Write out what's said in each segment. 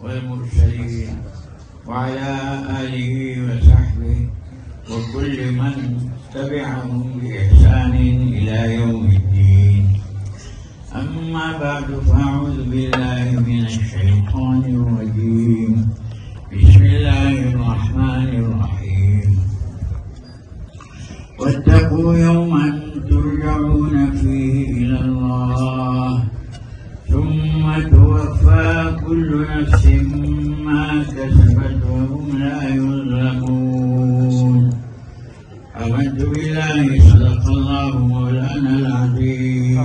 والمرسلين وعلى آله وصحبه وكل من تبعهم بإحسان إلى يوم الدين. أما بعد فأعوذ بالله من الشيطان الرجيم. بسم الله الرحمن الرحيم. واتقوا يوما ترجعون فيه إلى الله ثم توفى كل نفس ما كسبت وهم لا يظلمون. آمنت بالله صدق الله مولانا العظيم.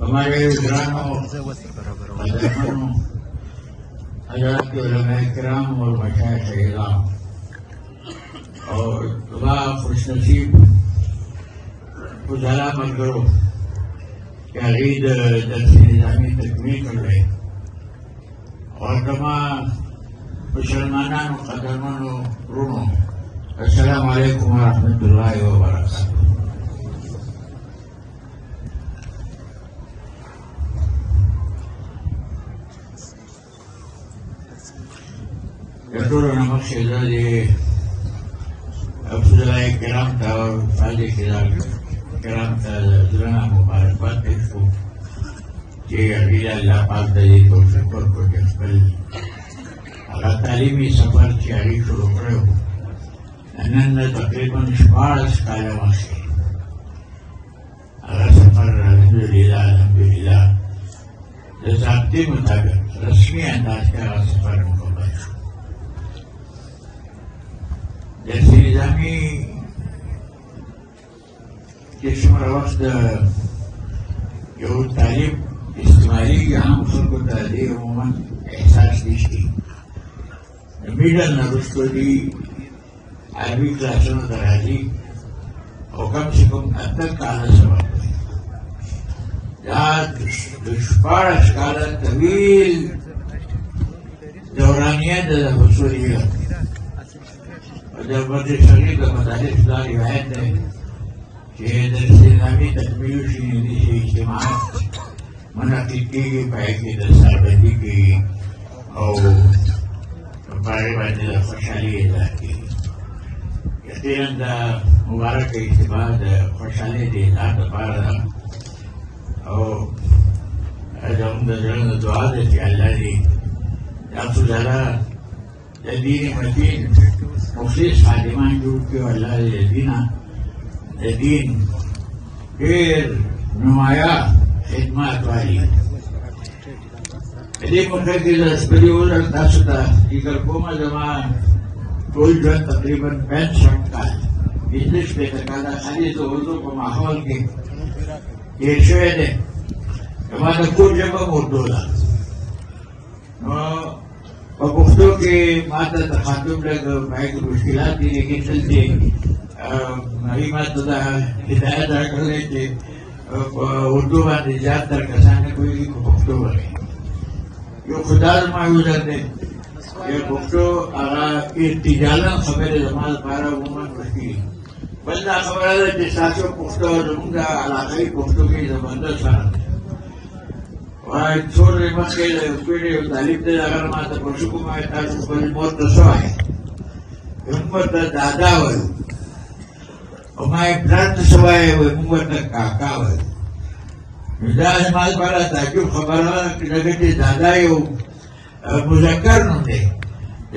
हमारे ग्रामों हज़रात के उलमा किराम और मशाइख़ इज़ाम और दुआ खुशनसीब गुजारा मत करो कि अगीद दर्सी निज़ामी तकमील कर रहे और तमाम मुसलमानों क़दरमनों रूनों अस्सलामु अलैकुम व रहमतुल्लाहि व बरकातुहू. Yaitu nama saya di Abdullah Kiram atau Fadil Kiram Zurana Mubarak itu dia lapas dari sektor proyektil agar talimi safar cari suruh kerja. Anak takriban 14 kali masih agar safar alhamdulillah Tetapi mutabik resmi andaskan safar mukabah. जैसे निज़ामी के शुमार वक्त जो तालीम इस्तेमाली यहाँ मुसलमान को तालीम उम्मन एहसास दिखती मिडल नरुस्तो दी अरबी क्लासों में दराजी और कम से कम अतक काला सवाल जहाँ दुष्पार स्काला तवील दौरानिया दला वसूलिया जब बड़े शरीर का मदारिस का रिवायत है कि दरसिलामी तकमील शुरू से इज्तिमा मुनाकिद की पाए की दरसाबंदी की और बारे बारे खुशहाली इज़ार की यकीनन मुबारक इज्तिमा खुशहाली इज़ार दबारा और जब हम दुआ देते अल्लाह जी आप सुधारा दीन मदीन मुखलिस खादिमान जुट के अल्लाह दीना दीन फिर नुमाया खिदमत वाली यदि मुझे की लस्करी हो लगता सुधा इधर कोमा जमान कोई जो तकरीबन 65 का बिजनेस पे तकादा खाली तो उर्दू को माहौल के ये शोए दे हमारा कुछ जगह मुर्दोला और पुख्तों के माता तखातुम लग भाई की मुश्किलात थी लेकिन चलते हरी माता हिदायत कर लेते उर्दू में निजात दर कसाने कोई पुख्तों बने यो खुदा मायूस रहते ये पुख्तों अगर इर्तिजाला खबर जमाल पारा उम्मन बस्ती बल्ला खबर है कि सासों पुख्तों जमुंगा अलाक़ाई पुख्तों की ज़बरदस्त साथ और छोटे बच्चे पीढ़ी तालीम दे अगर माता पशु को मैं ताकि कोई मौत तो सो है उम्र तो दादा हो और मैं ब्लड सो है वो उम्र तो काका हो मिजाज माल वाला ताकि खबर है कि लगे कि दादा यो मुज़क्कर नोटे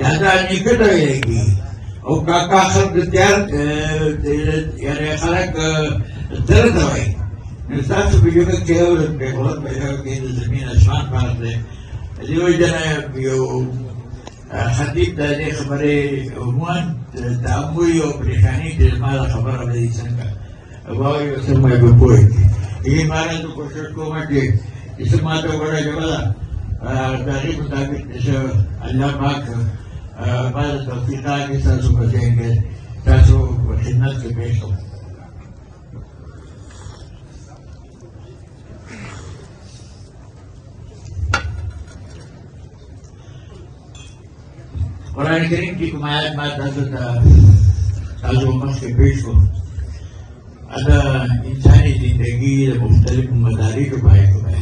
दादा निकट रहेगी और काका खर्च त्यार यानी खलक दर्द है इंसान बीजों का केवल बहुत पैदा के ज़मीन आसमान पार है जो जना यो खतीब दाने खबरे उम्मन तामुई और परेशानी के माला खबर अब नहीं संगा अब ये सब मैं बोल ये मारा तो कोशिश को मटे इस माता बड़ा जवाला तारीख मुताबिक जैसे अल्लाह पाक बाद तौफीक़ा के साथ बचेंगे ताकि खिदमत के पेश हो. कुरान करीम की कुमायत बात ताज़ो मस के पेश को अदा इंसानी जिंदगी मुख्तलिफ मदारी के बारे में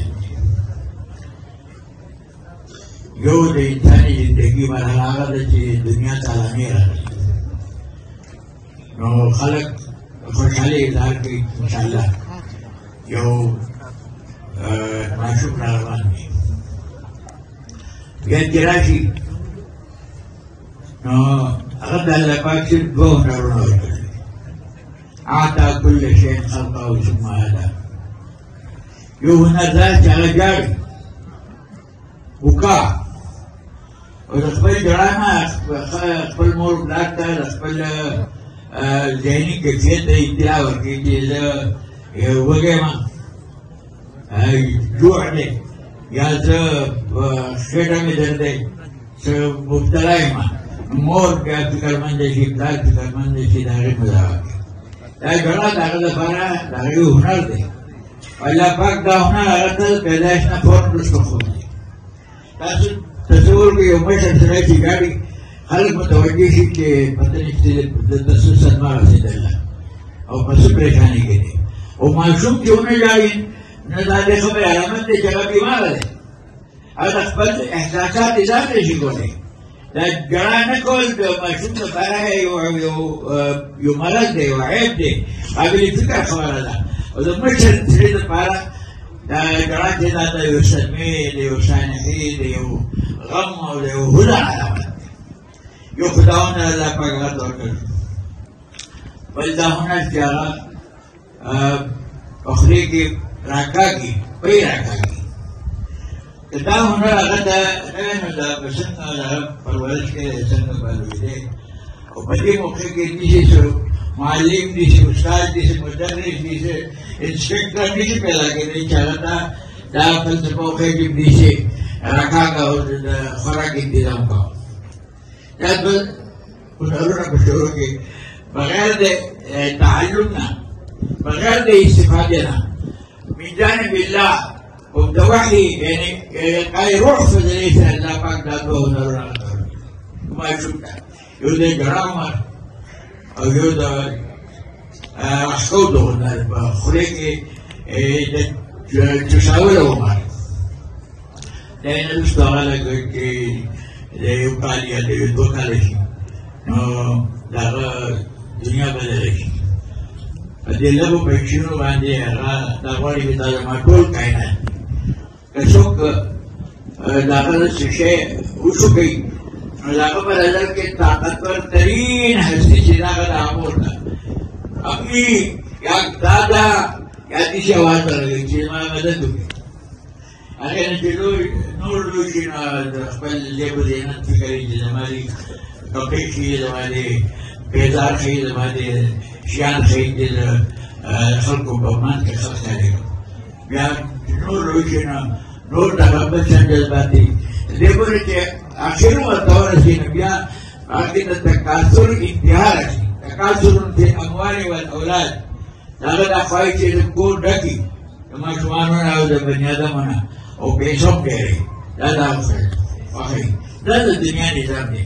یو د انساني زندګي مرحله هغه ده چې دنیا ته علامې راغلي نو خلک خوشحالي اظهار کوي انشاءالله یو ماشوم را روان دی بیا چې راشي نو هغه د الله پاک صرف دوه هنرونه ورکړي اعطا کل شی خلقه ثم هدى یو هنر دا چې هغه ژاړي وکا او د خپل ژړا نه خپل مور پلار ته د خپل ذهني کیفیت ته اطلاع ورکړي چې زه وږی یم جوع دی یا زه خېټه مې درد دی زه مبتلا یم مور بیا فکرمنده شي پلار فکرمنده شي د هغې مدعا وکړي دا ژړا د هغه لپاره د هغې هنر دی الله پاک دا هنر هغه ته پیدایش نه فوراً وروسته ښودلی تاسو تصور کړئ یو مشر سړی چې ژاړي خلک متوجه شي چې پته نشته دلته څه صدمه رسېدله او په څه پریشاني کې دی او ماشوم چې ونه ژاړي نو دا د خبرې علامت دی چې هغه بیماره دی هغه د خپل احساسات اظهار نه شي کولی دا ژړا نه کول د ماشوم لپاره یو مرض دی یو عیب دی قابل فکر خبره ده او د مشر سړي لپاره دا ژړا چې دا د یو صدمې د یو سانحې د یو غم او د یو هنر علامت دی یو خو دا هنر الله پاک هغه ته ورکړي بل دا هنر چې هغه په خولې کې راکاږي پی راکاږي که دا هنر هغه ته نه وي نو دا به څنګه د هغه پرورش کې څنګه به لوېدی او په دې موقع کې نشي معلم نشي استاد نشي مدرس نشي انسپکټر نشي پیدا کېدی چې هغه ته دا فلسفه وښیي چې نشي راکاږه او د خوراک انتظام کوه دا دوه هنرونه په شروع کې بغیر د تعلم نه بغیر د استفادې نه من جانب الله او د وحي یعنې قای روح فضلې سره الله پاک دا دوه هنرونه راته ورکړي ماشوم ته یو د ژړا هنر او یو د راښکودو هنر په خولې کې د چوشاولو هنر دا یې نه وروسته هغه لکه چې د یو کال یا د یو دوه کاله شي نو د هغه دنیا بدله شي په دې لږو پیسو باندې هغه دا غواړي چې دا زما ټول کائنات که څوک د هغه څه شی وشوکوي نو د هغه په نظر کې طاقتور ترین هستي چې د هغه د امور ده اپني یا دادا یا داسې اواز ورغی چې زما مدد وکړي هغې نه چې نور لوی شي نو د خپل جیب و زینت فکر وي چې زما دې کپړې ښیي زما دې پیزار ښیي زما دې شیان ښیي چې د خلکو په منځ کې ښه ښکارېږم بیا چې نور لوی شي نو نور د هغه بل شان جذبات دي دې پورې چې اخر ورته ورسي نو بیا هغې ته تکاثر انتها راشي تکاثر فی الاموال والاولاد د هغه دا خواهي چې د کور ډکي د ماشومانو نه او د بني ادمو نه او پیسو هم ډېرې دا د هغه خوښوي دا د دنیا نظام دی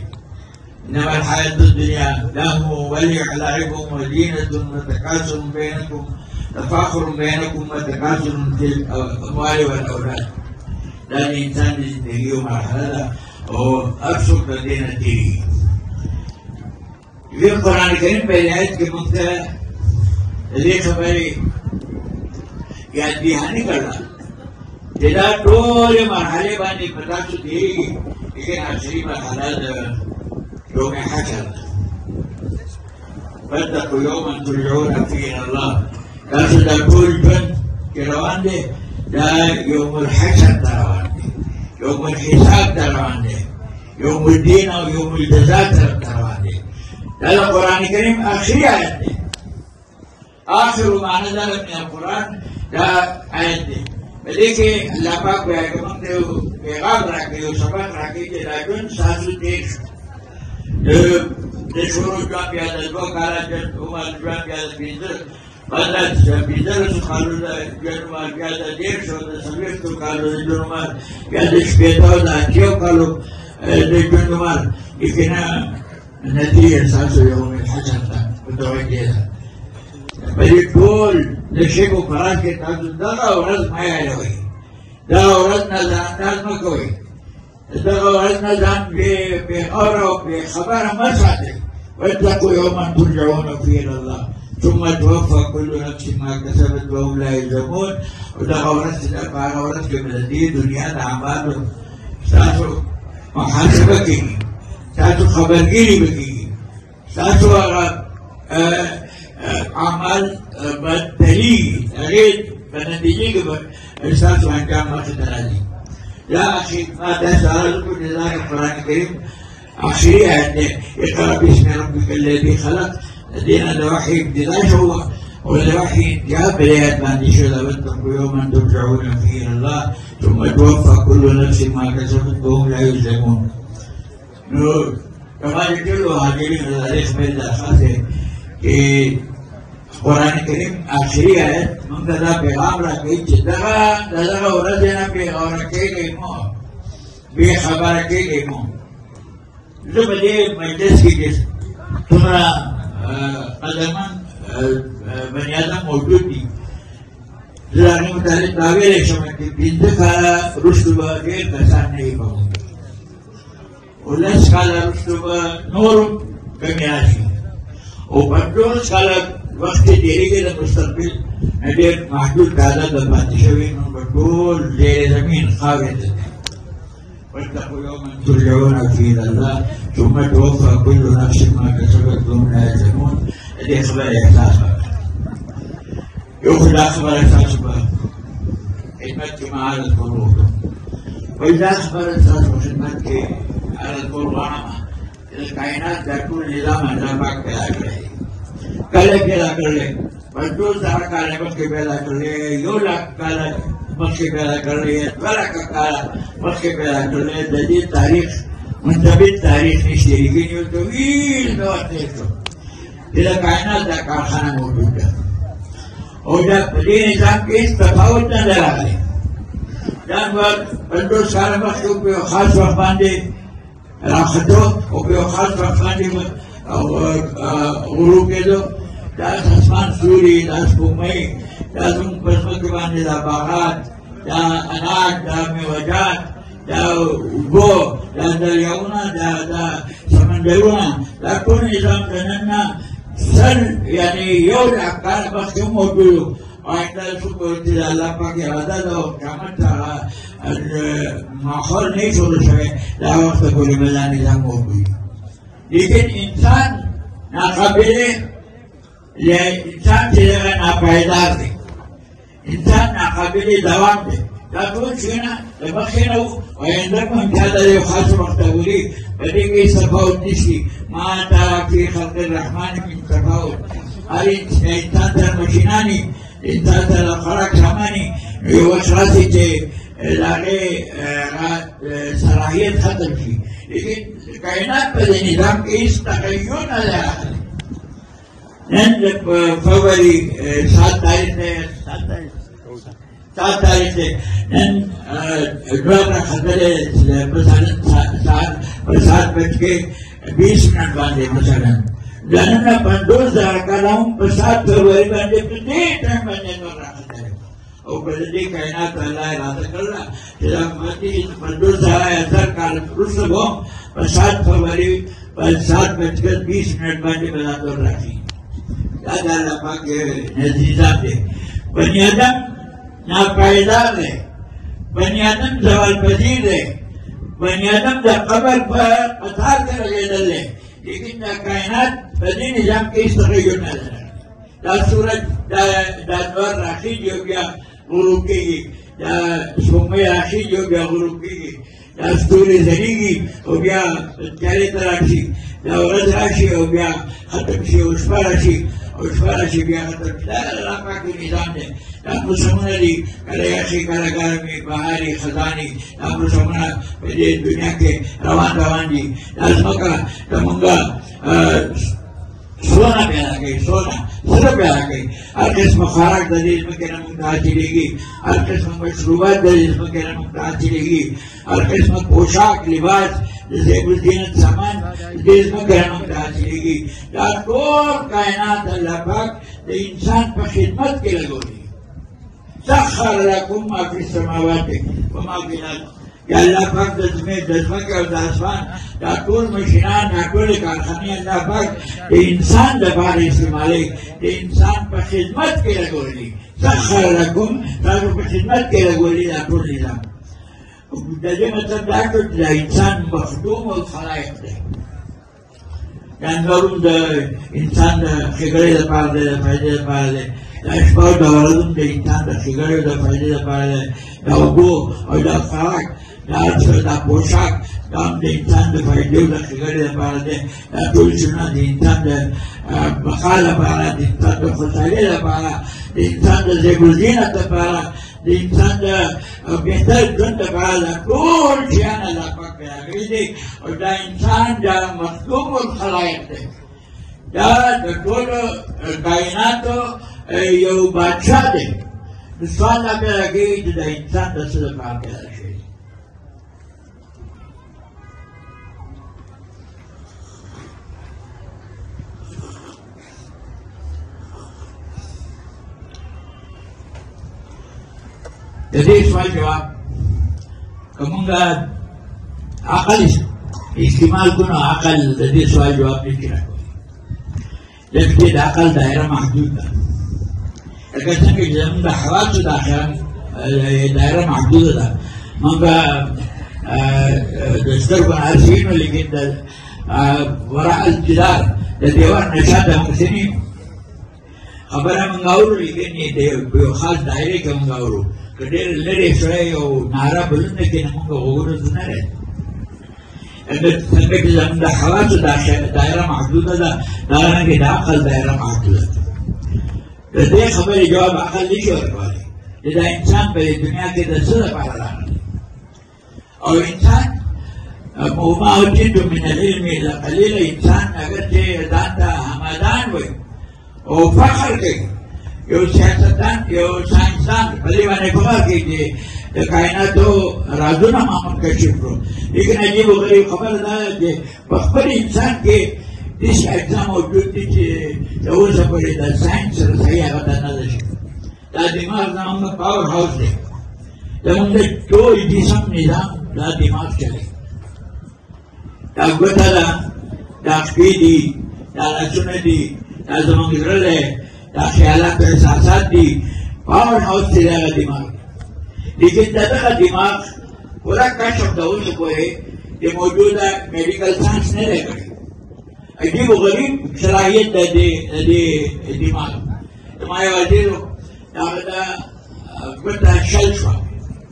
انما الحياة الدنيا لهو ولع لعب وزينة وتكاثر بينكم تفاخر بينكم وتكاثر في الأموال والأولاد دا د انسان د زندګي یو مرحله ده او هر څوک د دې نه تېرېږي وی قرآن کریم په آیت کې موږ ته د دې خبرې یاد دهاني کړله چې دا ټولې مرحلې باندې په تاسو تېرېږي لیکن آخري مرحله د يوم حشر فاتقوا يوما ترجعون فيه الى الله تاسو دا ټول ژوند چې روان دی دا يوم الحشر ته روان دی يوم الحساب ته روان دی يوم الدين او يوم الجزاء ته روان دی دا د قرآن کریم آخري آیت دی آخر ما نزل من القرآن دا آیت دی په دې کې الله پاک وایي که موږ ته یو پیغام راکړي یو سبق راکړي چې دا ژوند ستاسو تېر شو د شروع ژوند بیا د دوه کاله عمر ژوند بیا د بعد د 15 کالو د ژوند عمر بیا د 150 د 40 کالو د ژوند عمر بیا د 80 او د 80 کالو د ژوند عمر لیکن نتیجه ستاسو یوم الحشر ته متوجه ده په دې ټول د شګو قرآن کې تاسو دغه ورځ مه یادوئ دغه ورځ نظرانداز مه کوئ ورزنا ذنب بخبر وبخبر ما صادق واتقوا يوما ترجعون فيه الى الله ثم توفى كل نفس ما كسبت وهم لا يظلمون. ودغورت من الدين دنيا اعمال تاسو محاسبه کیږي، تاسو خبرګيري وکړي، تاسو اعمال بدلي غير بنتيجه به تاسو انجام مخته. يا أخي ما تسألكم لله القرآن الكريم آخري آيات اقرأ باسم ربك الذي خلق الذين الوحي ابتداء هو والوحي جاء بالآيات ما تشهد واتقوا يوما ترجعون فيه إلى الله ثم توفى كل نفس ما كسبت وهم لا يظلمون. كما يقولوا هذه التاريخ من الأخذ قرآن کریم آخری آیت منگا دا پیغام را کئی چی دغا ورزینا بی غورا کئی گئی مو بی خبر کئی گئی مو. زب دی مجلس کی جس تمہارا قدمان بنی آدم موجود دی زرانی متعلق داوی ریشمتی بینده کالا رشد با دیر کسان نہیں پاؤں گی اولس کالا رشد با نور کمی آشی او پنجوز کالا وقت دیری کے مستقبل ډېر محدود تعداد د پاتې شوي نو په ټول زیر زمین خاورې ته دی. واتقوا يوما ترجعون فيه الى الله ثم توفى كل نفس ما كسبت وهم لا يظلمون. دې خبره احساس وکړه. یو خو دا خبره ستاسو په خدمت کې ما عرض کول وکړم. وایي دا خبره ستاسو په خدمت کې عرض کول غواړم چې د کائنات دا ټول نظام الله پاک پیدا کړی کله پیدا کړل، 50,000 کاله مخکې پیدا کړل، 1,00,000 کاله مخکې پیدا کړل، 2,00,000 کاله مخکې پیدا کړل. د دې تاریخ منضبط تاریخ نشته، لیکن یو طویل دور تېر شو چې د کائنات دا کارخانه موجود ده او دا په دې نظام کې هېڅ تفاوت نه دی راغلی. دا 50 کاله مخکې په یو خاص وخت باندې راخطو او په یو خاص وخت باندې غروب کېدو. دا اسمان سوري، دا سپوږمۍ، دا زموږ په ځمکه باندې دا باغات، دا اناج، دا میوهجات، دا اوبه، دا دریاونه، دا سمندرونه، دا ټول نظام د نن نه 1,00,000 کاله مخکې موجود و. آینده څوک چې د الله پاک اراده ده او قیامت هغه ماحول نه جوړ شوی دا وخته پورې به دا نظام موجود وي. لیکن انسان ناقابل انسان چې دغه ناپایدار دی، انسان ناقابل دوام دی. دا ټول شیونه د مخکې نه وو، آینده به هم چا ته یو خاص وخت وري، په دې کې هېڅ تفاوت نشي. ما ترى في خلق الرحمن من تفاوت. هر انسان تر ماشینانې، انسان تر خوراک سامانې یو وخت راسي چې د هغې صلاحیت ختم شي. لیکن کائنات په دې نظام کې هېڅ تغیر نه دی راغلی. نن فبرवरी 7 تاریخ دی، 7 تاریخ دی. نن دوه راختلی مثلا پر 7:20 باندې مثلا د نن 50,000 کاله هم په 7 فبرवरी باندې په دې ټایم باندې دوه راختلی او په دې کائنات الله اراده کړله چې دا باندې 50,000 کاله وروسته به هم په 7 فبرवरी په 7:20 باندې به دا دوه راځي. دا د الله پاک نظام دی. بني آدم ناپایدار دی، بني آدم زوال پذیر دی، بني آدم د قبر په قطار کې رغېدل دی. لیکن دا کائنات په دې نظام کې هېڅ تغیر نه دی. دا سورج دا نور راخیږي او بیا غروب کېږي، دا سپوږمۍ راخیږي او بیا غروب کېږي، دا ستوري ځلېږي او بیا تیارې ته راشي، دا ورځ راشي او بیا ختم شي او شپه راشي او شپه راشي بیا ختم شي. دا د الله پاک نظام دی. دا موسمونه دي، کله یخي، کله ګرمي، بهاري، خزاني. دا موسمونه په دې دنیا کې روان دي. دا ځمکه زمونږ سونه پیدا کوي، سره پیدا کوي. هر قسمه خوراک د دې ځمکې نه موږ ته حاصلېږي، هر قسمه مشروبات د دې ځمکې نه موږ ته حاصلېږي، هر قسمه پوشاک، لباس، د زیب الزینت سامان د دې ځمکې نه موږ ته حاصلېږي. دا ټول کائنات الله پاک د انسان په خدمت کې لګولي. سخر لکم ما فی السماوات وما فی الارض. یا الله پاک د ځمکې او د اسمان دا ټول مشینان دا ټولې کارخانې الله پاک د انسان دپاره استعمالوي د انسان په خدمت کې لګولي سخر لکم تاسو په خدمت کې لګولي دا ټول نظام د دې مطلب دا شو چې د انسان مخدوم الخلایق دی جانورون د انسان د ښېګړې دپاره دی د فایدې دپاره دی دا شپه او د ورځ د انسان د ښېګړې د فایدې دپاره دی دا اوبه او دا خوراک دا پوشاک دا هم د انسان د فایدې او د ښېګړې دپاره دی دا ټول شیونه د انسان د بقا لپاره د انسان د خوشحالۍ لپاره د انسان د زیب الزینت لپاره د انسان د بهتر ژوند لپاره دا ټول شیان الله پاک پیدا کړي دي او دا انسان دا مخلوق الخلایق دی دا د ټولو کائناتو یو بادشاه دی نو سوال دا پیدا کېږي چې د انسان د څه لپاره پیدا شوی د دې سوال جواب که موږ عقل استعمال کړو عقل د دې سوال جواب نشي راکولی ځکه د عقل دایره محدود ده لکه څنګه چې زموږ د حواسو دایره محدوده ده موږ د سترګو نه هر شي وینو لیکن د وراء الجدار د دیوار نه شاته موږ څه نه یو خبره موږ اورو لیکن د یو خاص دایرې کې موږ اورو که ډېر لرې سړی یو ناره بلنده کړي نو موږ غوږونو ته نه راځي څنګه چې زموږ د حواسو دایره محدوده ده دارنګې د عقل دایره محدوده ده د دې خبرې جواب عقل نشي ورکولی چې دا انسان په دې دنیا کې د څه لپاره راغلی او انسان وما اوتیتم من العلم الا قلیلا انسان اگر چې ځان ته همدان وایي او فخر کوي یو سیاستدان یو ساینسدان په دې باندې فخر کوي چې د کائناتو رازونه ما منکشف کړو لیکن عجیب و غریب خبره دا ده چې په خپل انسان کې داسې اجزا موجود دي چې د اوسه پورې د ساینس سره صحیح هغه ته نه ده شوي دا دماغ زموږ پاور هاوس دی زموږ د ټول جسم نظام دا دماغ چلوي دا ګوته ده دا پښې دي دا لاسونه دي دا زموږ زړه دی دا خیالات و احساسات دي پاور هاوس چې دی هغه دماغ لیکن د دغه دماغ پورا کشف د اوسه پورې د موجوده میډیکل ساینس نه دی کړی عجیب و غریب صلاحیت د دې دماغ زما یو عزیز و د هغه دا ګوته شل شوه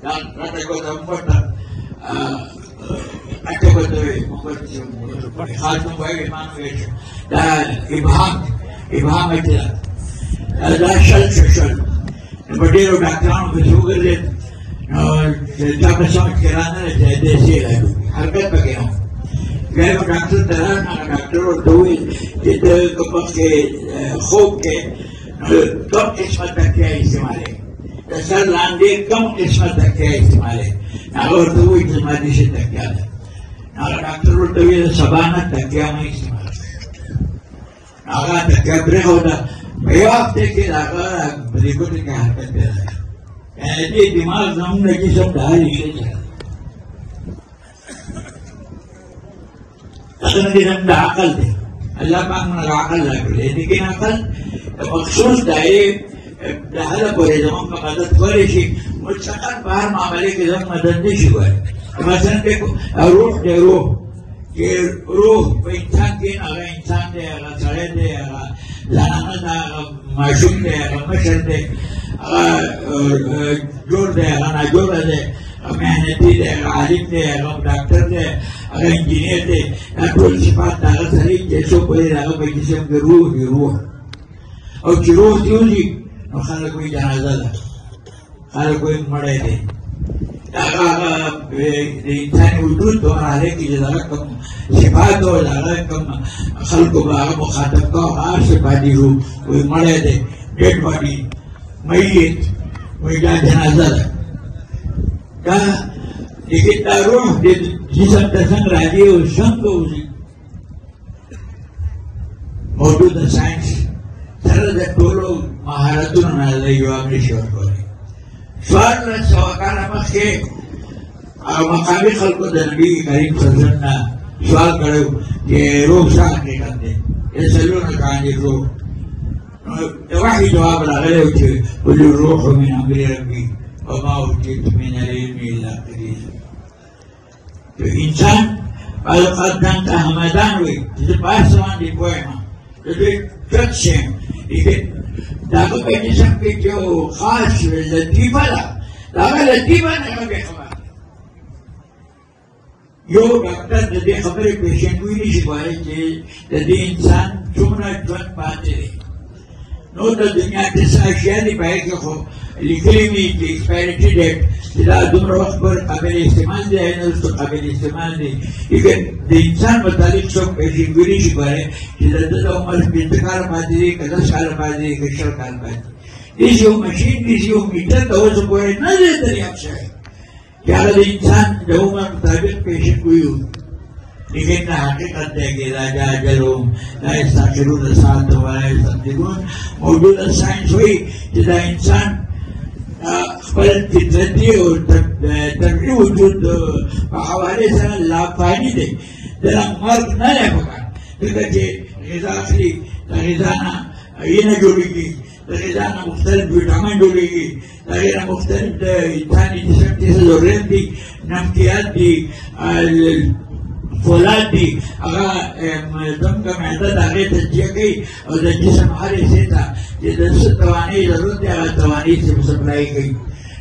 دا راته ګوته مټه اته ګوته وې خاص نوم وایي ما نوم ویل دا ابهام اعتراض دا شل نو په ډېرو ډاکټرانو پسې وګرځېد نو چا په سمجھ کې را نه رسېد دی سې راځو حرکت پکې نه بیا یې ډاکټر ته راغی هغه ډاکټر ورته وویل چې ته که مخکې خوب کې کم قسمه تکیه استعمالوې د سر لاندې کم قسمه تکیه استعمالوې هغه ورته وویل چې زما دې څه تکیه ده هغه ډاکټر ورته وویل سبا نه تکیه مه استعمالوئ هغه تکیه پرېښوده په یو هفته کې د هغه په دې ګوتې کې حرکت پیدا کړ یعنې دې دماغ زموږ د جسم د هرې شي سره څنګه زموږ د عقل دی الله پاک موږ عقل راکړی لیکن عقل د مخصوص دایرې د حده پورې زموږ په مدد کولی شي مطلقاً په هر معاملې کې زموږ مدد نه شي کولی مثلا روح دی روح چې روح په انسان کې هغه انسان دی هغه سړی دی هغه زنانه ده هغه ماشوم دی هغه مشر دی هغه جوړ دی هغه ناجوړه دی هغه محنتي دی هغه عالم دی هغه ډاکټر دی هغه انجینیر دی دا ټول صفات د هغه سړي چې څو پورې د هغه په جسم کې روح دی روح او چې روح دې وځي نو خلک وایي جنازه ده خلک وایي مړی دی هغه د انساني وجود په مرحله کې چې دغه کوم صفات او دغه کوم خلکو به هغه مخاطب کوه هغه صفات دي وایي مړی دی ډیډ باډي میت وایي دا جنازه ده دا لیکن دا روح د جسم ته څنګه راځي او څنګه وځي موجوده ساینس سره د ټولو مهارتونو نه جواب نشي ورکولی څوارلس سوه کاله مخکې مقامی خلقو د نبی کریم صلی الله علیه وسلم نه سوال کړو چې روح څه حقیقت دی یسألونک عن الروح نو وحي جواب راغلی و چې قل الروح من امر ربي وما اوتیتم من العلم الا قليلا انسان بعض اوقات ځان ته همدان وایي چې زه په هر څه باندې پوه یم زه ډېر چوک شم لیکن د هغه په جسم کې چې یو خاص لطیفه ده د هغه لطیفه نه هغه بې خبره یو ډاکټر د دې خبرې پیشنګویي نشي کولی چې د دې انسان څومره ژوند پاتې دی نو د دنیا کې څه اشیا دي په هغې کې خو لیکلي وي چې ایکسپایرټي ډیټ چې دا دومره وخت پورې قابل استعمال دی نه وروسته قابل استعمال دی لیکن د انسان متعلق څوک پیشنګویي نشي کولی چې د ده د عمر 15 کاله پاتې دی که 10 کاله پاتې دی که 20 کاله پاتې دی داسې یو مشین داسې یو میټر د اوسه پورې نه دی دریاب شوی چې هغه د انسان د عمر مطابق پیشنګویي وکړي لیکن حقیقت ہے کہ لا جاجلهم لا يستأخرون ساعة ولا يستقدمون موجود سائنس ہوئی جدا انسان خپل فطرتی اور طبعی وجود په حوالے سره لافانی دی دلته مرګ نه دی پکار ځکه چې غذا اخلي د غذا نه وینه جوړېږي د غذا نه مختلف ویټامین جوړېږي د هغې نه مختلف د انساني جسم کې څه ضرورت دي نفسیات دي فولاد دي هغه زموږ معده د هغې تجزیه کوي او د جسم هر حصې ته چې د څه توانایي ضرورت دی هغه توانایي سپلای کوي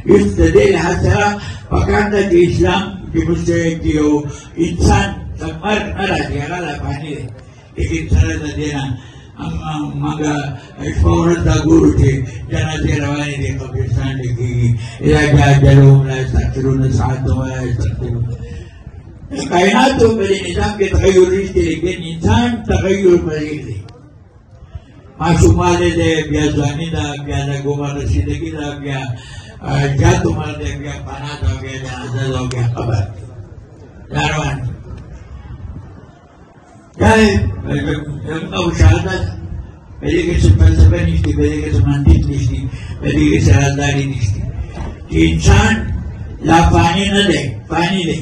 اوس د دې لحاظ سره پکار ده چې اسلام کې موږ چې یو انسان د مرګ نه راځي هغه لافاني دی لیکن سره د دې نه موږ شپه ورځ دا ګورو چې جنازې روانې دي قبرستان کې کېږي اذا جاء اجلهم لا يستأخرون ساعة ولا يستقدمون کائناتو په دې نظام کې تغیر نشته لیکن انسان تغیر پذیر دی ماشوموالی دی بیا ځواني ده بیا د عمر رسیدګي ده بیا زیات عمر دی بیا فنا ده بیا جنازه ده بیا قبر دا روان دي دا یو مشاهده ده په دې کې څه فلسفه نشته په دې کې څه منطق نشته په دې کې څه رازداري نشته چې انسان لا فاني نه دی فاني دی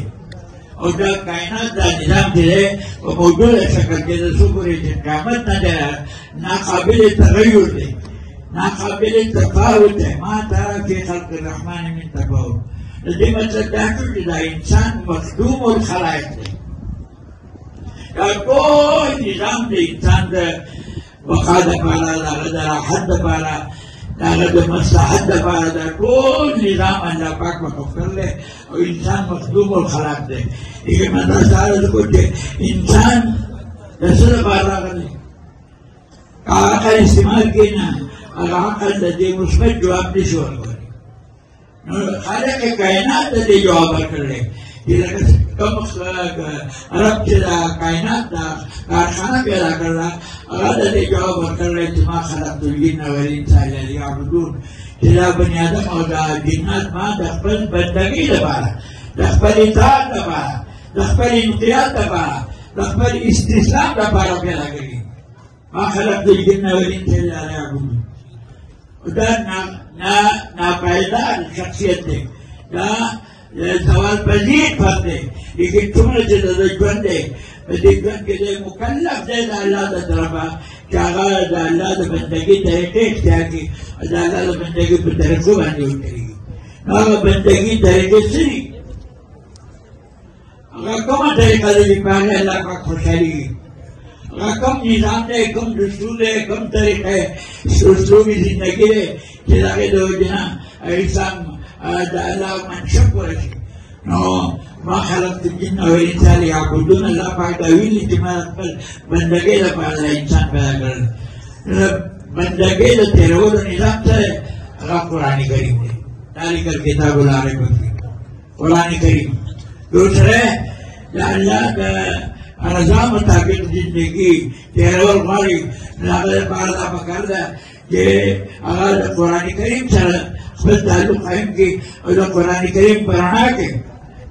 او دا کائنات دا نظام چې دی په موجوده شکل کې د څو پورې چې قیامت نه دی ناقابل تغیر دی ناقابل تفاوت دی ما ترى في خلق الرحمن من تفاوت د دې مطلب دا شو چې دا انسان مخدوم الخلایق دی دا ټول نظام د انسان د بقا دپاره د هغه د راحت دپاره د هغه د مصلحت دپاره دا ټول نظام الله پاک مخفر دی او انسان مخدوم الخلاق دی لیکن من دا سوال وکړو چې انسان د څه لپاره راغلی که عقل استعمال کړي نه هغه عقل د دې مثبت جواب نشي ورکولی نو خالق کائنات د دې جواب ورکړی چې لکه کوم عرب چې دا کائنات دا کارخانه پیدا کړله هغه د دې جواب ورکړی چې ما خلقت الجن والانس الا لیعبدون چې دا بني آدم او دا جنات ما د خپل بندګۍ لپاره د خپل اطاعت لپاره د خپل انقیاد لپاره د خپل استسلام لپاره پیدا کړي ما خلقت الجن والانس الا لیعبدون دا ناپایدار شخصیت دی دا سوال پذیر فرد دی لیکن څومره چې د ژوند دی په دې ژوند کې دی مکلف دی د الله د طرفه چې هغه د الله د بندګۍ طریقې اختیار کړي او د الله د بندګۍ په طریقو باندې ودرېږي نو هغه بندګۍ طریقې څه دي هغه کومه طریقه ده چې په هغې الله پاک خوشحالېږي هغه کوم نظام دی کوم دستور دی کوم طریقه اسلوبي زندګي دی چې د هغې د وجې نه انسان د الله منشق ورشي نو ما خلقت الجن والانس لیعبدون الله پاک دا ویلي چې ما خپل بندګۍ لپاره د انسان پیدا کړل بندګۍ د تېرولو نظام څه دی هغه قرآن کریم دی ذلک الکتاب لا ریب فیه قرآن کریم دوسرے د الله د رضا مطابق زندګي تېرول غواړي نو هغه لپاره دا پکار ده چې هغه د قرآن کریم سره خپل تعلق قائم کړي او د قرآن کریم په رڼا کې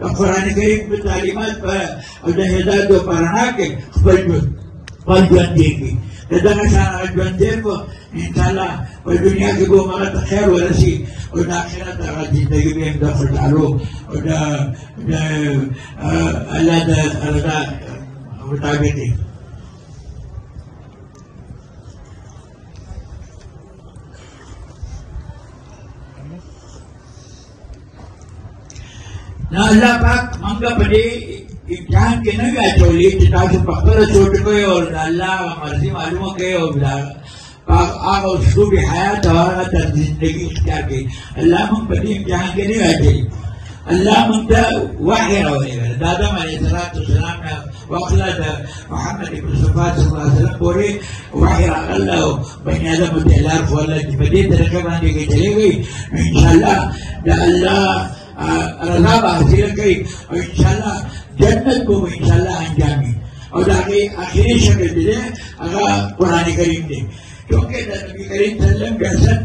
د قرآن کریم په تعلیمات او د هدایت په رڼا کې خپل ژوند تېر کړي دغه شان ژوند تېر کړو انشاءالله په دنیا کې به هغه ته خیر ورسي او د آخرت هغه زندګي به هم د خوشحالو او د الله د رضا مطابق وي. نو الله پاک موږ په دې امتحان کې نه وي اچولي چې تاسو په خپله سوچ کوئ او د الله مرضي معلومه کوئ او هغه اسلوب حیات او هغه طرز زندګي اختیار کړئ. الله موږ په دې امتحان کې نه وي اچوي. الله موږ ته وحی راولېږلی د آدم علیه السلام نه واخله د محمد مصطفی صلی الله علیه وسلم پورې وحی راغله او بني ادمو ته یې لار ښووله چې په دې طریقه باندې که چلېږئ نو انشاءالله د الله رضا به حاصله کوي او انشاءالله جنت به انشاءالله انجامي او د هغې آخري شکل چې دی هغه قرآن کریم دی چونکې د نبي کریم صلی الله علیه وسلم بعثت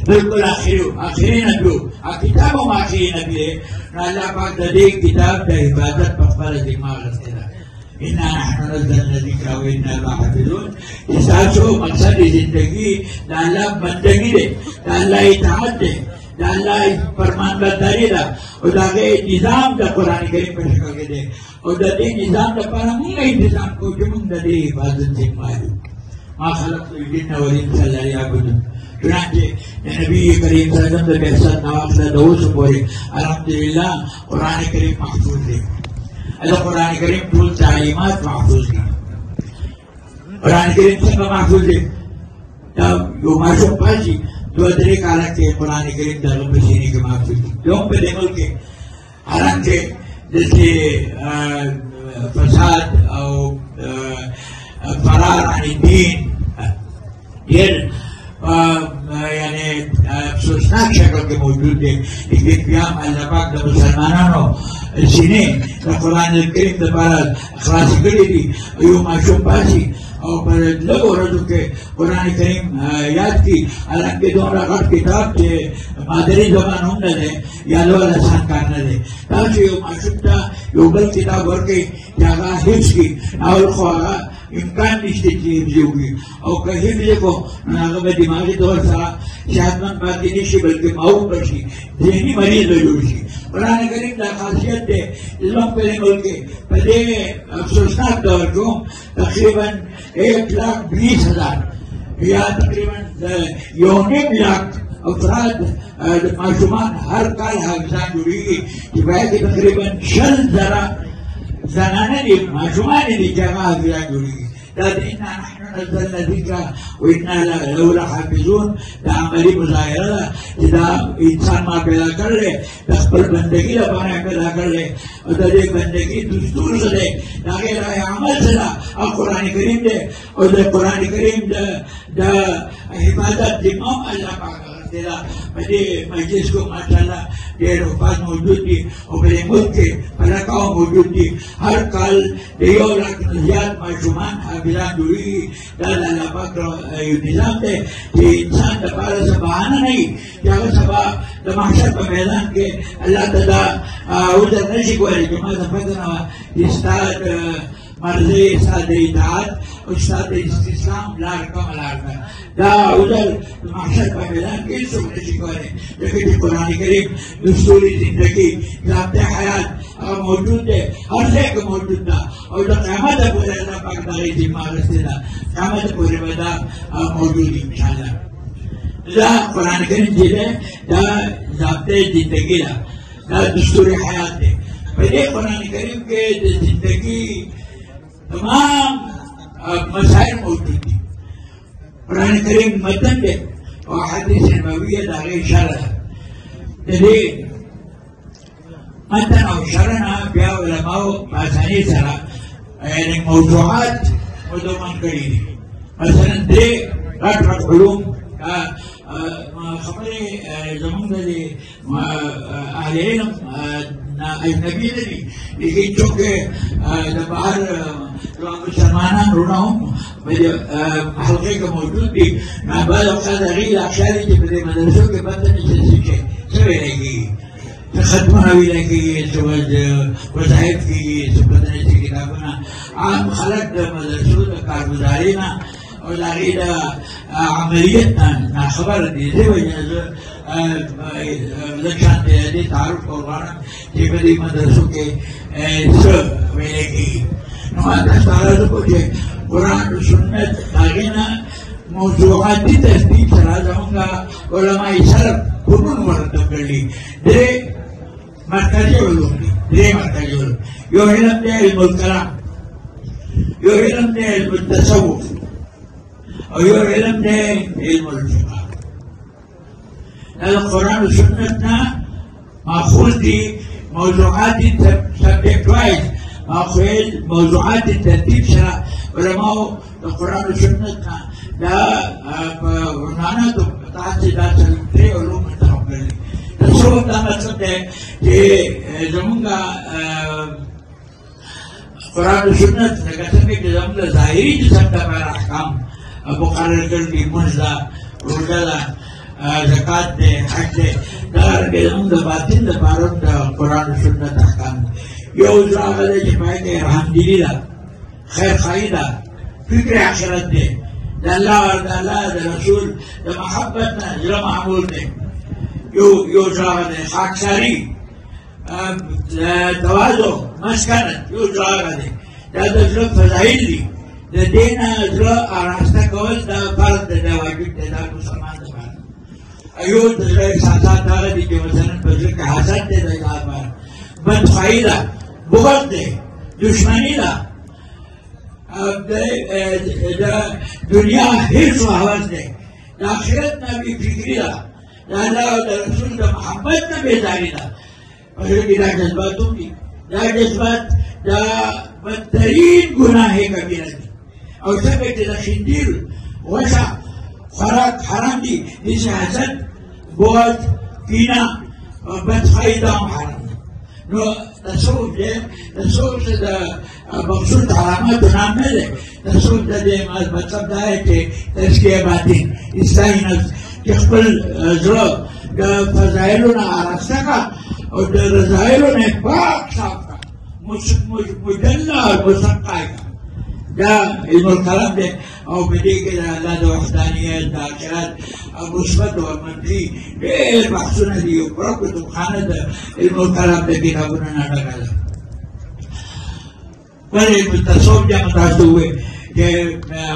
بالکل آخري نبي و کتاب هم آخري نبي دی نو الله پاک د دې کتاب د حفاظت په خپله ذمه اخیستې ده. انا نحن نزلنا الذکر وانا له حافظون. ستاسو مقصد زندگی د الله بندگی دی، د الله اطاعت دی، د الله فرمان برداري ده او د هغې نظام د قرآن کریم په شکل کې دی او د دې نظام لپاره موږ انتظام کوو چې موږ د دې حفاظت ذمه یو. ما خلقت الجن والانس الا ليعبدون. چنانچه د نبي کریم صلی الله علیه وسلم د بعثت نه واخله د اوسه پورې الحمدلله قرآن کریم محفوظ دی. د قرآن کریم ټول تعلیمات محفوظ دي. قرآن کریم څنګه محفوظ دی؟ دا یو ماشوم پاسي دو درې کاله کې قرآن کریم د هغه په سینې کې محفوظ دي. یو په دې ملک کې حالانکه دلته فساد او فرار عن الدین ډېر یعنی افسوسناک شکل کې موجود دی، لیکن بیا هم الله پاک د مسلمانانو سینې د قرآن کریم دپاره خلاصې کړي دي. یو ماشوم پاسي او په لږو ورځو کې قرآن کریم یاد کړي، حالانکه دومره غټ کتاب چې مادري زبان هم نه دی یادول اسان کار نه دی. تاسو یو ماشوم ته یو بل کتاب ورکړئ چې هغه حفظ کړي، اول خو هغه امکان نشته چې حفظ یې وکړي او که حفظ یې کړو نو هغه به دماغي طور سره صحتمند پاتې نه شي بلکې معوق به شي، ذهني مریض به جوړ شي. قرآن کریم دا خاصیت دی زموږ په دې ملک کې په دې افسوسناک دور کې تقریبا 1,20,000 یا تقریبا 1.5 لاکھ افراد ماشومان هر کال حافظان جوړېږي چې باید تقریبا 100,000 زنانه دي ماشومان دي چې هغه حافظان جوړېږي. دا د انا نحن نزلنا الذکر وانا له لحافظون دا عملي مظاهره ده چې دا انسان ما پیدا کړی د خپل بندګي لپاره پیدا کړی او د دې بندګي دستور څه دی، د هغې رای عمل څه ده او قرآن کریم دی او د قرآن کریم د حفاظت ذمه هم الله پاک اخیستې ده. په دې مجلس کې ماشاءالله ډېر حفاظ موجود دي او په دې ملک کې پلکاو موجود دي. هر کال د 1 لاک نه زیات ماشومان حافظان جوړېږي. دا د الله پاک یو نظام دی چې انسان دپاره څه بهانه نه وي چې هغه سبا د محشر په میدان کې الله ته دا عذر نه شي کولی چې ما ته پته نه وه چې ستا د مرضۍ ستا د اطاعت او ستا د استسلام لار کومه لار ده. دا عذر د محشر په میدان کې هېڅوک نه شي کولی ځکه چې قرآن کریم دستوري زندګي ضابطه حیات هغه موجود دی، هر ځای کې موجود ده او د قیامته پورې الله پاک د هغې ذمه اخیستې ده. قیامته پورې به دا موجود وي انشاءالله. دا قرآن کریم چې دی دا ضابطه زندګي ده، دا دستوري حیات دی. په دې قرآن کریم کې د زندګي تمام مسائل موجود دي. قرآن کریم متن دی او حدیث نبویه د هغې شرح ده. د دې متن او شرح نه بیا علماو په اسانۍ سره یعنې موضوعات مدون کړي دي. مثلا درې غټ غټ علوم خبرې زمونږ د اهل علم اجنبي نه دي، لیکن چونکې د بهر مسلمانان وروڼه هم په دې حلقې کې موجود دي، نو بعض اوقات هغوی دا خیال دي چې په دې مدرسو کې پته نشته څه ویلی کېږي، څه ختمونه ویلی کېږي، څه وظایف کېږي، څه پته نشته کتابونه عام خلق د مدرسو د کارګزارۍ نه او د هغې د عملیت نه ناخبره دي. دې وجې زه لږ شانې د دې تعارف غواړم چې په دې مدرسو کې څه ویلی کېږي. نو ما تاسو ته عرض وکړو چې قرآن او سنت د هغې نه موضوعاتي ترتیب سره زمونږ علماء سلف فنون مرتب کړي. درې مرکزي علوم دي. یو علم دی علم الکلام، یو علم دی علم التصوف، او یو علم دی علم الفقه. دا د قرآن او سنت نه ماخوذ دي. موضوعاتي سبجیکټ وایز موضوعاتي ترتیب سره علماو د قرآن او سنت نه دا په عنواناتو تاسې دا درې علوم انتخاب کړي. تصوف دا مطلب دی چې زمونږ قرآن و سنت لکه څنګه چې زموږ د ظاهري جسم لپاره احکام مقرر کړي دي، لمونځ ده، روژه ده، زکات دی، حج دی، دغرانګې زموږ د باطن لپاره د قرآن و سنت احکام دي. یو زړه هغه دی چې په هغې کې رحمدلي ده، خیرخواهي ده، فکر آخرت دی، د الله او د الله د رسول د محبت نه زړه معمول دی. یو زړه هغه دی خاکساري، تواضع، مسکنت، یو زړه هغه دی. دا د زړه فضایل دي. د دې نه زړه آراسته کول دا فرض دی، دا واجب دی، دا مسلمان لپاره. یو د زړه احساسات هغه دي چې مثلا په زړه کې حسد دی، د چا لپاره بدخواهي ده، بغض دی، دشمني ده، د دنیا هیڅ هوس دی، د آخرت نه بې فکري ده، د الله او د رسول د محبت نه بېزاري ده. په زړه کې دا جذبات هم دي. دا جذبات دا بدترین ګناه کبیره دي. او څنګه چې د خنزیر غوښه خوراک حرام دي، داسې حسد، بغض، کینه، بدخواهي دا هم حرام دي. نو تصوف دی، تصوف د مقصود علاماتو نام نه دی. تصوف د دې مطلب دا دی چې تزکیه باطن، اصلاح نفس، چې خپل زړه د فضایلو نه آراسته کړه او د رذایلو نه پاک صاف کړه، مجله او مصقع کړه. دا علم الکلام دی. او په دې کې د الله د وحدانیت، د آخرت مثبت او منفي ډېر بحثونه دي. یو پوره کتابخانه د علم الکلام د کتابونو نه ډکه ده. پر علم التصوف جمع تاسو ووایي چې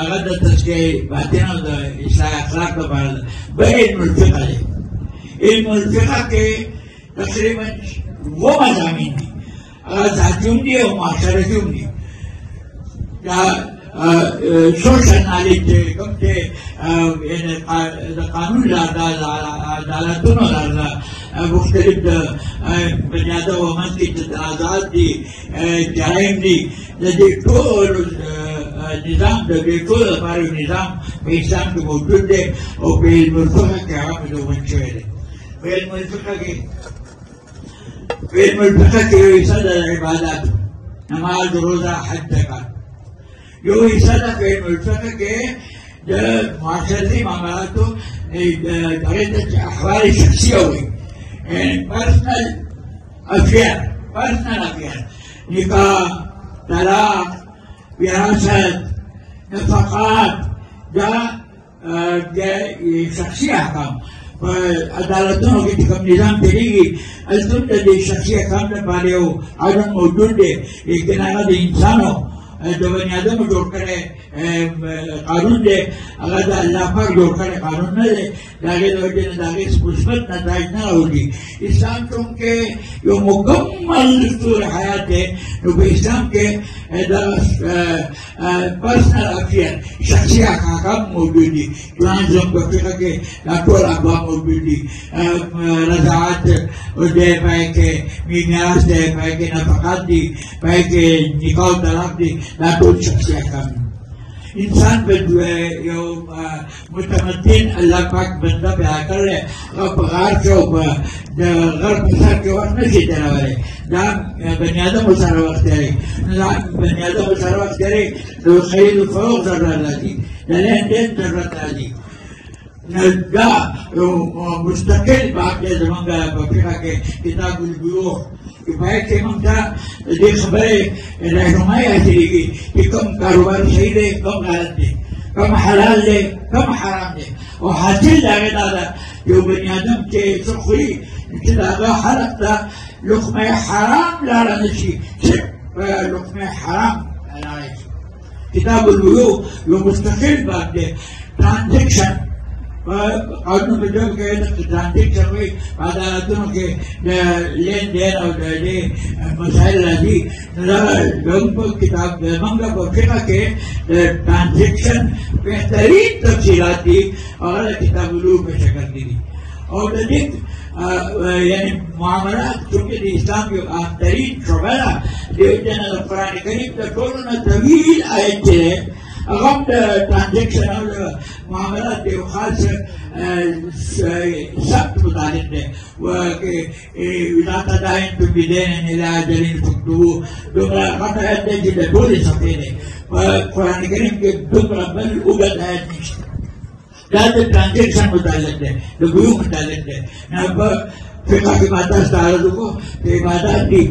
هغه د تزکیې باطن او د اصلاح اخلاق لپاره ده. بل علم الفقه دی. علم الفقه کې تقریبا 2 مضامین دي. هغه ذاتي هم دي او معاشرتي هم دي. دا سوشل نالج دی، کوم چې د قانون لار ده، د عدالتونو لار ده، مختلف د بني ادم په منځ کې تنازعات دي، جرایم دي. د دې ټولو نظام د دې ټولو لپاره یو نظام په اسلام کې موجود دی او په علم الفقه کې هغه مدون شوی دی. په علم الفقه کې یو حصه د عباداتو، نماز، روزه، حج، زکات. یو حصہ ده په علم الفقه کې د معاشرتي معاملاتو، هغې ته چې احوال شخصیه وایي، پرسنل افیار، نکاح، طلاق، وراثت، نفقات، دا د شخصي احکام. په عدالتونو کې چې کوم نظام تېرېږي، هلته هم د دې شخصي احکام لپاره یو عدم موجود دی، لیکن هغه د انسانو د بني ادمو جوړ کړی قانون دی. هغه د الله پاک جوړ کړی قانون نه دی. د هغې د وجې نه د هغې مثبت نتایج نه راوځي. اسلام چونکې یو مکمل دستور حیات دی، نو په اسلام کې دغه پرسنل افیر، شخصي احکام موجود دي. چنانچه زموږ په فقه کې دا ټول ابواب موجود دي. رضاعت دی، په هغې کې میراث دی، په هغې کې نفقات دي، په هغې کې نکاح او طلاق دي. دا ټول شخصي احکام دي. انسان په یو متمدن الله پاک بنده پیدا کړی، هغه په غار کې او د غر په سر کې وخت نه شي تېرولی. دا بني ادمو سره وخت تېروي. بني ادمو سره وخت تېروي، د خرید و فروغ ضرورت راځي، د لین دین ضرورت راځي. دا مستقل باب دی زمونږ په فقه کې کتاب البیوع باید چې موږ ته د دې خبرې رهنمایي حاصلېږي چې کوم کاروبار صحیح دی کوم غلط دی کوم حلال دی کوم حرام دی او حاصل د هغې دا ده یو بني ادم چې څه خوري چې د هغه حلق ته لقمه حرام لاړه نه شي صرف په لقمه حرام لاړه شي کتاب البیوع یو مستقل باب دی ترانزیکشن قانون بدون کې د ترانزیکشن وي په عدالتونو کې د لین دین او د دې مسایل راځي دا زموږ کتاب زموږ په فقه کې د ترانزیکشن بهترین تفصیلات دي هغه کتاب البیوع په شکل کې دي او د دې یعنی معاملات چونکې د اسلام یو اخترین شعبه ده د د قرآن کریم د ټولو نه طویل آیت دی هغه د ترانزیکشن او د معاملات یو خاص سخت متعلق دی وإذا تداینتم بدین إلی أجل فاکتبوه دومره غټه آیت دی چې د ټولې صفحې دی په قرآن کریم کې دومره بل اوږد آیت نشته دا د ترانزیکشن متعلق دی د بیوع متعلق دی نه په فقه کې ما تاسو ته عرض وکړو چې عبادات دي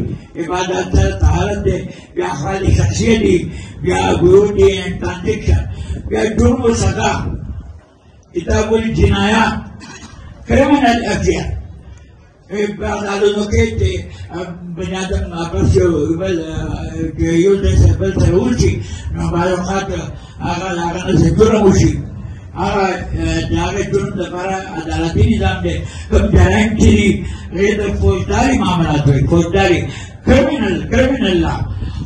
عبادات سره طهارت دی بیا احوال شخصیه دي بیا بیوع دي ترانزیکشن بیا جرم و سزا کتاب الجنایات کرمنل افیار عدالتونو کې چې بني ادم آپس یو ځای سره بل سره وشي نو بعض اوقات هغه د هغه نه جرم وشي هغه د هغې جرم لپاره عدالتي نظام دی کوم جرایم چې دي هغې د فوجداري معاملات وایي فوجداري کرمینل لا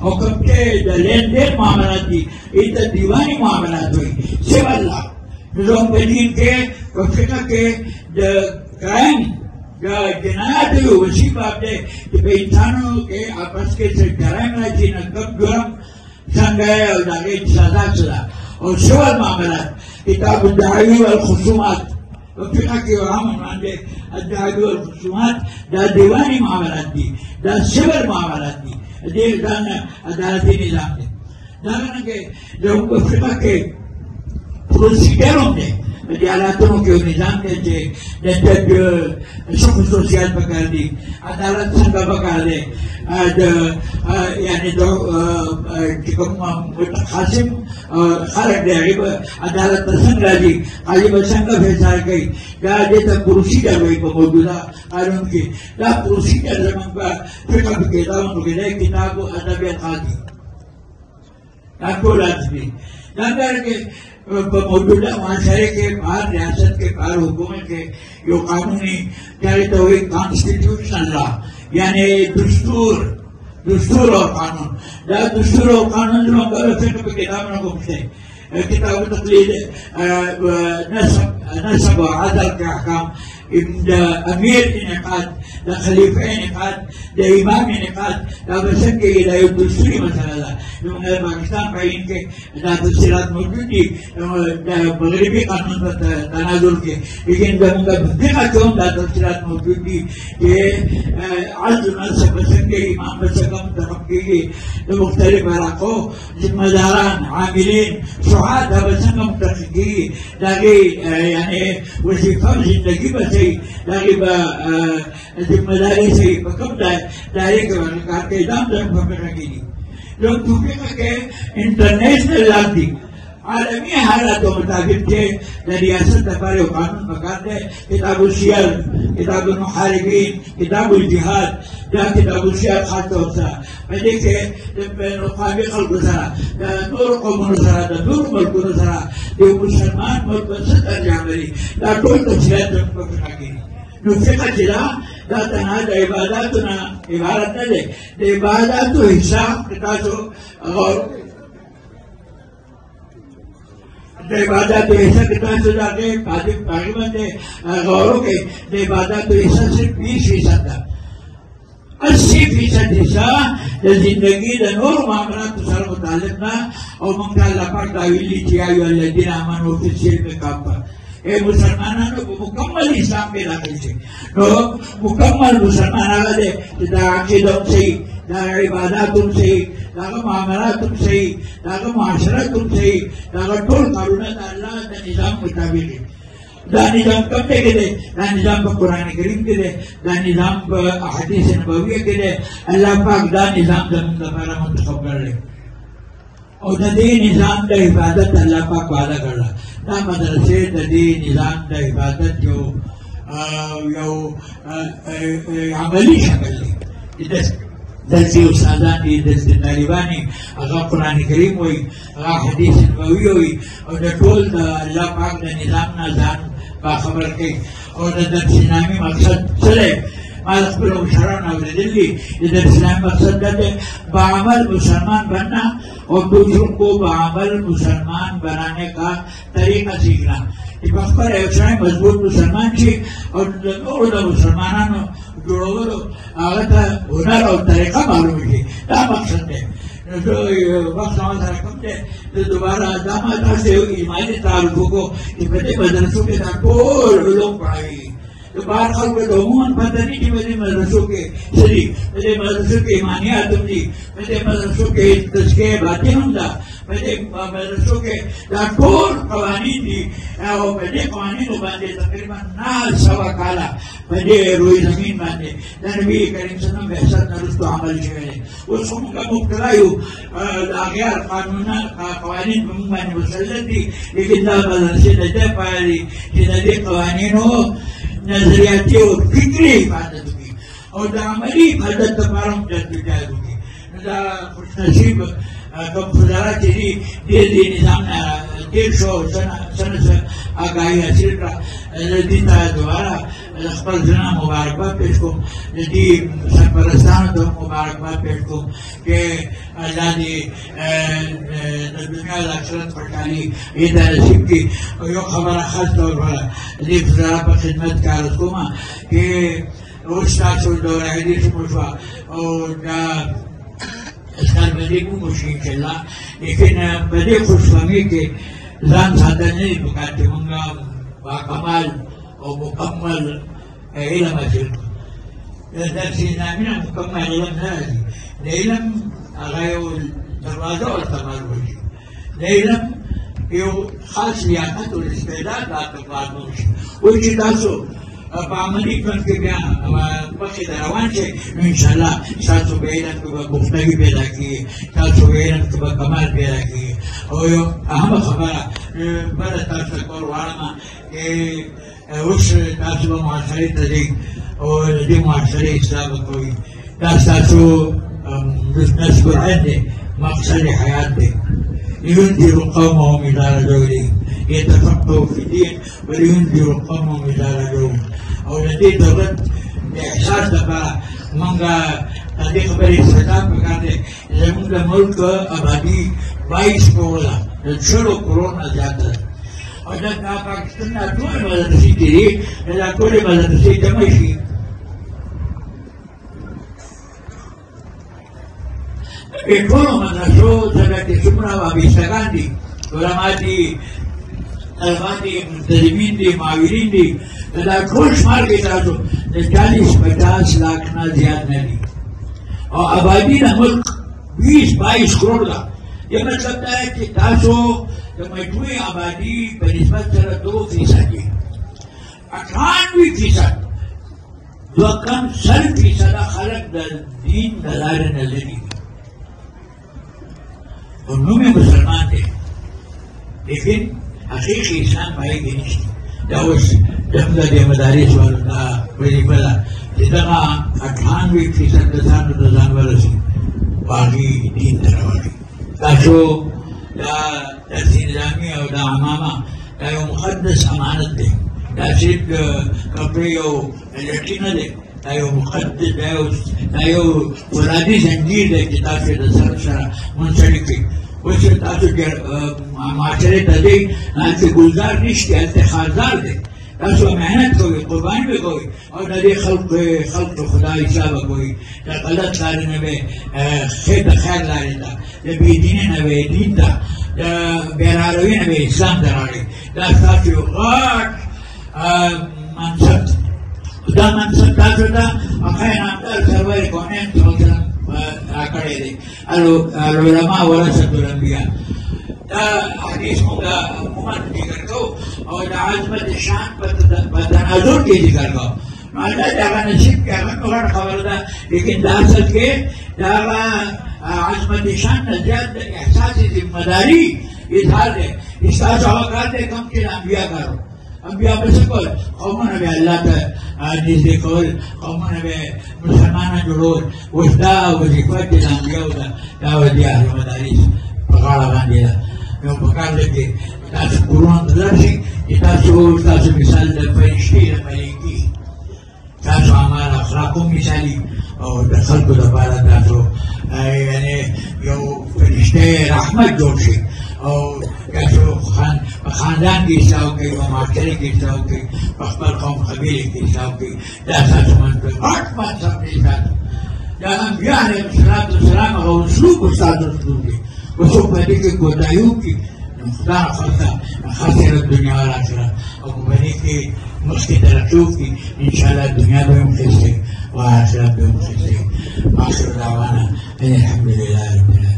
او کوم چې د لین دین معاملات دي هغې ته دیواني معاملات وایي سیول لا زموږ په دین کې په فقه کې د کرایم د جنایاتو یو وسیع باب دی چې په انسانانو کې آپس کې څه جرایم راځي نه کوم جرم څنګه او د هغې سزا څه ده او سیول معاملات کتاب الدعاوی والخصومات وفقه کې عام عنوان دی الدعاوی والخصومات دا دیواني معاملات دي دا سیول معاملات دي دې ځان عدالتي نظام دی دارنګه زموږ په فقه کې پروسیډر هم دی د حالاتونو کې یو نظام دی چې د شخص سوسیال پکار دي عدالت څنګه پکار دی یعنی چې کوم متخاصم خلک دی هغې به عدالت ته څنګه راځي قاضي به څنګه فیصله کوي دا دې ته پروسیډر وایي په موجوده قانون کې دا پروسیډر زموږ په فقه په کتابونو کې دی کتاب ادب القاضي دا ټول دي دارنګه په موجوده معاشره کې هر ریاست کې هر حکومت کې یو قانوني چارې ته وایي کانسټیټیوشنل لا یعنی دستور او قانون دا دستور او قانون زموږ په فقه کتابونو کې شته کتاب تقلید نسب و عدل کے احکام د امیر انعقاد د خلیفه انعقاد د امام انعقاد دا بسنګ کې دا یو دستوري مسله ده زموږ پاکستان په هند کې دا تفصیلات موجود دي د مغربي قانون په تناظر کې لیکن زموږ په فقه کې هم دا تفصیلات موجود دي چې عزل نسب بسنګ امام بسنګ منتخب کېږي د مختلف علاقو ذمه داران عاملین شهاد دا بسنګ منتخب کېږي د هغې یعنې وظیفه زندګي به صحیح د هغې به ذمه داري صحیح په کوم دایرې کې به کار کوي دا هم زموږ په فقه کې دي زموږ په فقه کې انټرنیشنل لا دي عالمي حالاتو مطابق چې د ریاست لپاره یو قانون پکار دی کتاب السیر کتاب المحاربین کتاب الجهاد دا کتاب السیر خاص طور سره په دې کې د بین الاقوامي خلکو سره د نورو قومونو سره د نورو ملکونو سره د یو مسلمان ملک په څه درجه لري دا ټول تفصیلات زموږ په فقه کې دي نو فقه چې دا تنها د عباداتو نه عبارت نه دی د عباداتو حساب که تاسو غور د عباداتو حصہ کې تاسو د هغې هغې باندې غور وکړئ د عباداتو حصہ صرف 20% ده 80% حصہ د زندګي د نورو معاملاتو سره متعلق ده او موږ ته الله پاک دا ویلي چې یا ایها الذین آمنوا فی السلم کافة اے مسلمانانو په مکمل اسلام کې داخل شئ نو مکمل مسلمان هغه دی چې دا عقیده هم صحیح دا عبادات هم صحیح دا معاملات هم صحیح دا معاشرت هم صحیح دا ټول کارونه د الله د نظام مطابق دي دا نظام کم دی کې دی دا نظام په قرآن کریم کې دی دا نظام په احادیث نبویه کې دی الله پاک دا نظام زموږ لپاره منتخب کړی او د دې نظام د حفاظت الله پاک وعده کړله دا مدرسې د دې نظام د حفاظت یو عملي شکل دی دلته استادان دي دلته طالبان دي هغه قرآن کریم وایي هغه حدیث نبوي وایي او د ټول د الله پاک د نظام نه ځان باخبر کوي او د درس نامې مقصد څه دی ما د خپلو مشرانو اورېدلي د درس نامې مقصد دا دی बाअमल मुसलमान बनना और दूसरों को बाअमल मुसलमान बनाने का तरीका सीखना पर व्यवसाय मजबूत मुसलमान थी और मुसलमानों जोड़ो आगे हुनर और तरीका मालूम थी क्या मकसद है जो वक्त कम थे तो दोबारा दामादा से ईमानी तारुफों को बड़े मदरसों के साथ लोग पढ़ाई तो बाहर खल्क लोगों पता नहीं कि मेरे मदरसों के शरीक मेरे मदरसों के ईमानियात होती मेरे मदरसों के तस्के बातें होता मेरे मदरसों के लाखों कवानीन थी और मेरे कवानीन बांधे तकरीबन 9 काला मेरे रोई जमीन बांधे नबी करीम सल्लल्लाहु अलैहि वसल्लम ने उसको अमल किया उसको का मुक्तलायु आगे कानून कवानीन बांधे मुसल्लत थी लेकिन ना मदरसे न पाए कि नबी कवानीन हो नजरियाती और फिक्री हिफाजत होगी और अमली हिफाजत तमाम जद्दोजहद होगी खुशनसीब कम खुदारा तेरी दिल्ली निजाम 150 सन से आगाही हासिल का दीता दोबारा अखबार जना मुबारकबाद पेश को दी सरपरस्तान तो मुबारकबाद पेश को के अल्लाह ने दुनिया आखिरत पटाली ये नसीब की यो खबर खास तौर पर दी खुदारा पर खिदमत का रसूमा के उस्ताद सुल्दौर हदीस मुशवा और इसका बदे को मुश्किल चला लेकिन बदे खुशफहमी के जान साधन नहीं बुकाते होंगे बाकमाल और मुकम्मल इल्म हासिल दर्स नामी ना मुकम्मल इल्म नहीं इल्म अगायो दरवाजा और तमाल होगी इल्म यो खास लियाकत और इस्तेदाद बात होगी वो चितासो बामनी फन के बयान पक्षी दरवान से इंशाल्लाह सासु बेरन को गुफ्तगी पैदा की सासु बेरन को कमाल पैदा की और अहम खबर बड़ा तासक और वाला के उस तासु माशरे तरीक और दी माशरे इस्लाम कोई तासु नस्बर है मकसद हयात दे ينذر قومهم إذا رجعوا إليه يتفقهوا في الدين وينذر قومهم إذا رجعوا او دې دولت د احساس لپاره مونږه د دې خبرې استفاده وکړو زموږ د ملک آبادی 22 کروڑه د 0 کروڑ نه زیاته او دا پاکستان نه ټول مدرسې دي دا ټول مدرسې جمع شي ټول مدرسو څنګه چې څومره وابستګان دي علما دي طلبا دي ملتزمین دي معاورین دي دا ټول شمار کې تاسو د 40-50 लाख نه زیات نه دي او آبادی د ملک 20-22 کروڑ ده یہ مطلب دا ہے کہ تاسو د مجموعی آبادی په نسبت سره 2% دي 98% دو کم 100% خلق د دین د لارې نه لري और नूमे मुसलमान थे लेकिन हकीकी इस्लाम पाएगी नहीं दावस जमदा दे मदारिस वालों का बड़ी बड़ा जितना 98% दसान वालों से बाकी दीन तरवाली ताशो दा दर्सी निजामी और दा अमामा दा यो मुक़द्दस अमानत दे दा सिर्फ कपड़े यो लटकीना दे दा यो मुक़द्दस दा यो फुलादी जंजीर दे किताब से दसर शरा मुंसलिक वैसे तासु माशरे तदे नाचे गुलजार निश्ते अलते खारदार दे तासु मेहनत कोई कुर्बानी भी कोई और नदी खल्क खुदा हिसाब कोई गलत लाने में खैर लाने था बेदीने नवे दीन था बेरारोई नवे इस्लाम दरारे तासु गाट मनसब खुदा मनसब तासु था अखाय नामदार सरवाई कोने आकड़े दे अलुलमा वरसतुल अंबिया دا حدیث موږ عموما ذکر کوو او د عظمت شان په تناظر کې ذکر کوو. مانا دا هغه نصیب کې هغه نور خبره ده، لیکن دا اصل کې دا هغه عظمت شان نه زیات د احساس ذمہ داری اظهار دی. ستاسو هغه کار دی کوم چې انبیا کارو. انبیا به څه کول؟ قومونه به الله ته نږدې کول، قومونه به مسلمانان جوړول. اوس دا وظیفه چې د انبیاو ده، دا د اهل مدارس په غاړه باندې ده. نو په کار ده چې تاسو کورونو ته لاړ شئ چې ستاسو مثال د فرشتې د ملایکې، تاسو اعمال اخلاقو مثالي او د خلکو لپاره تاسو یعنې یو فرشته رحمت جوړ شي او تاسو په خاندان کې اصلاح کوي، په معاشره کې اصلاح کوي، په خپل قوم قبیلې کې اصلاح کوي. دا ستاسو منطق غټ منصب دی. ستاسو د انبیا علیهم السلام هغه اسلوب ستاسو اسلوب دی. که څوک په دې کې کوتاهي وکړي نو خدا نخواسته خسر الدنیا والآخرة، او که په دې کې مخکې ترقي وکړي انشاءالله دنیا به هم ښه شي او آخرت به هم ښه شي. آخر دعوانا ان الحمد لله رب العالمین.